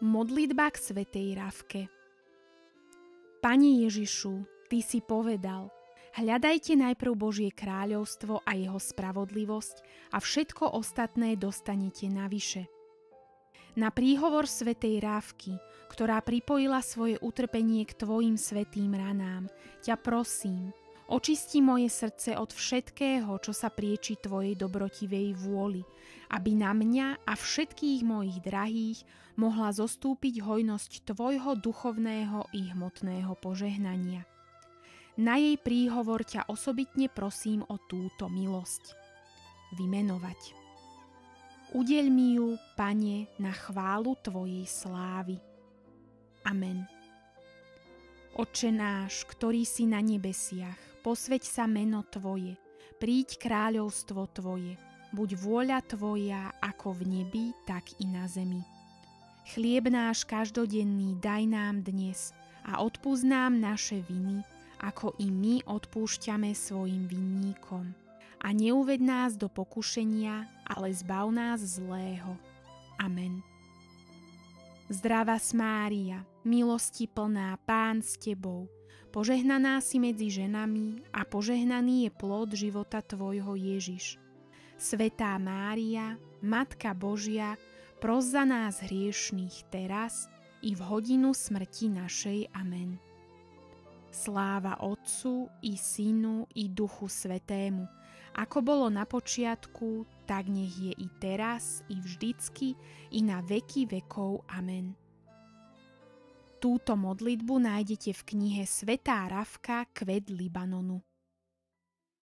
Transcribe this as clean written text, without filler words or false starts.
Modlitba k svätej Rafke. Pane Ježišu, Ty si povedal: hľadajte najprv Božie kráľovstvo a jeho spravodlivosť a všetko ostatné dostanete navyše. Na príhovor svätej Rafky, ktorá pripojila svoje utrpenie k Tvojim svätým ranám, ťa prosím, očisti moje srdce od všetkého, čo sa prieči Tvojej dobrotivej vôli, aby na mňa a všetkých mojich drahých mohla zostúpiť hojnosť Tvojho duchovného i hmotného požehnania. Na jej príhovor ťa osobitne prosím o túto milosť. Vymenovať. Udeľ mi ju, Pane, na chválu Tvojej slávy. Amen. Otče náš, ktorý si na nebesiach, posväť sa meno Tvoje, príď kráľovstvo Tvoje, buď vôľa Tvoja ako v nebi, tak i na zemi. Chlieb náš každodenný daj nám dnes a odpusť nám naše viny, ako i my odpúšťame svojim vinníkom. A neuved nás do pokušenia, ale zbav nás zlého. Amen. Zdravás Mária, milosti plná, Pán s Tebou, požehnaná si medzi ženami a požehnaný je plod života Tvojho Ježiš. Svätá Mária, Matka Božia, pros za nás hriešných teraz i v hodinu smrti našej. Amen. Sláva Otcu i Synu i Duchu Svätému, ako bolo na počiatku, tak nech je i teraz, i vždycky, i na veky vekov. Amen. Túto modlitbu nájdete v knihe Svätá Rafka, kvet Libanonu.